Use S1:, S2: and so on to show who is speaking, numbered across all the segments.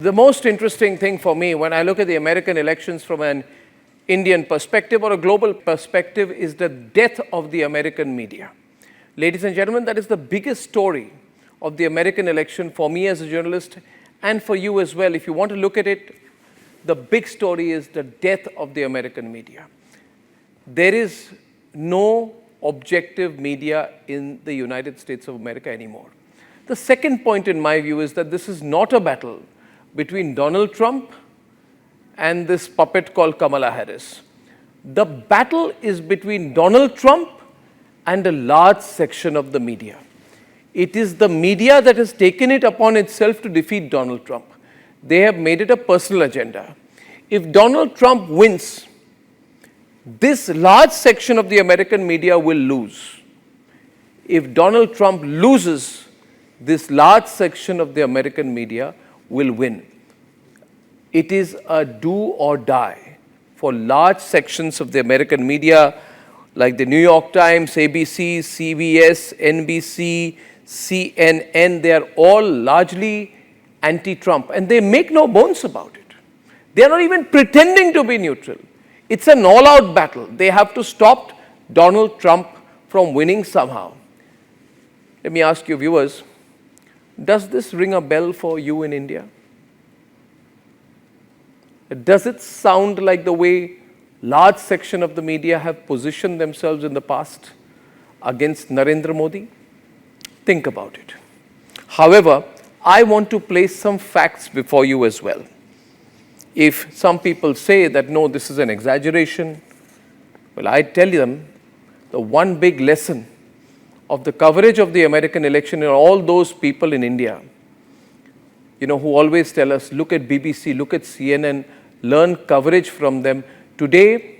S1: The most interesting thing for me when I look at the American elections from an Indian perspective or a global perspective is the death of the American media. Ladies and gentlemen, that is the biggest story of the American election for me as a journalist and for you as well. If you want to look at it, the big story is the death of the American media. There is no objective media in the United States of America anymore. The second point in my view is that this is not a battle between Donald Trump and this puppet called Kamala Harris. The battle is between Donald Trump and a large section of the media. It is the media that has taken it upon itself to defeat Donald Trump. They have made it a personal agenda. If Donald Trump wins, this large section of the American media will lose. If Donald Trump loses, this large section of the American media will win. It is a do or die for large sections of the American media like the New York Times, ABC, CBS, NBC, CNN. They are all largely anti-Trump and they make no bones about it. They are not even pretending to be neutral. It's an all-out battle. They have to stop Donald Trump from winning somehow. Let me ask you viewers, does this ring a bell for you in India? Does it sound like the way large section of the media have positioned themselves in the past against Narendra Modi? Think about it. However, I want to place some facts before you as well. If some people say that no, this is an exaggeration, well, I tell them the one big lesson of the coverage of the American election and all those people in India, who always tell us, look at BBC, look at CNN, learn coverage from them. Today,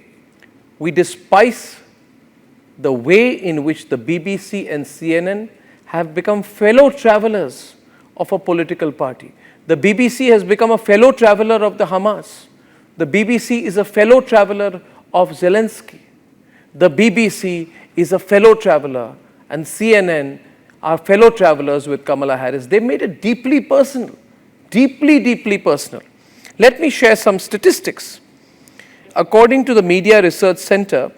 S1: we despise the way in which the BBC and CNN have become fellow travelers of a political party. The BBC has become a fellow traveler of the Hamas. The BBC is a fellow traveler of Zelensky. The BBC is a fellow traveler, and CNN are fellow travelers with Kamala Harris. They made it deeply personal, deeply personal. Let me share some statistics. According to the Media Research Center,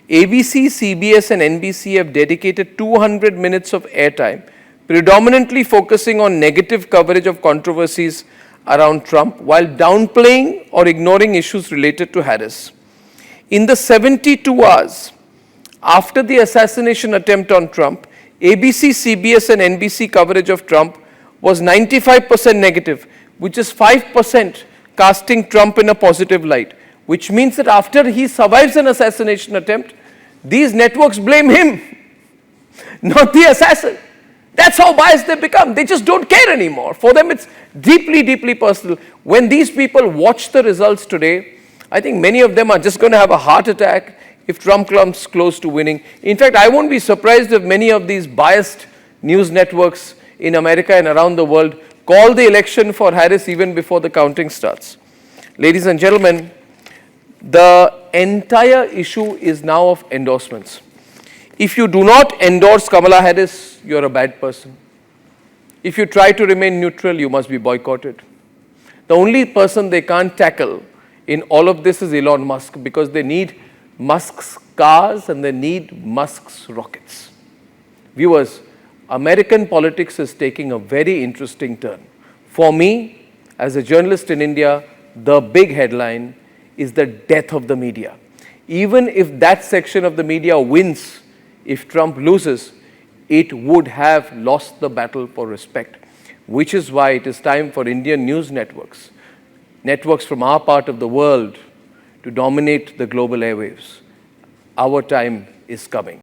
S1: ABC, CBS and NBC have dedicated 200 minutes of airtime, predominantly focusing on negative coverage of controversies around Trump while downplaying or ignoring issues related to Harris. In the 72 hours after the assassination attempt on Trump, ABC, CBS and NBC coverage of Trump was 95% negative, which is 5% casting Trump in a positive light, which means that after he survives an assassination attempt, these networks blame him, not the assassin. That's how biased they become. They just don't care anymore. For them, it's deeply personal. When these people watch the results today, I think many of them are just going to have a heart attack if Trump comes close to winning. In fact, I won't be surprised if many of these biased news networks in America and around the world call the election for Harris even before the counting starts. Ladies and gentlemen, the entire issue is now of endorsements. If you do not endorse Kamala Harris, you're a bad person. If you try to remain neutral, you must be boycotted. The only person they can't tackle in all of this is Elon Musk, because they need Musk's cars and they need Musk's rockets. Viewers, American politics is taking a very interesting turn. For me, as a journalist in India, the big headline is the death of the media. Even if that section of the media wins, if Trump loses, it would have lost the battle for respect, which is why it is time for Indian news networks from our part of the world, to dominate the global airwaves. Our time is coming.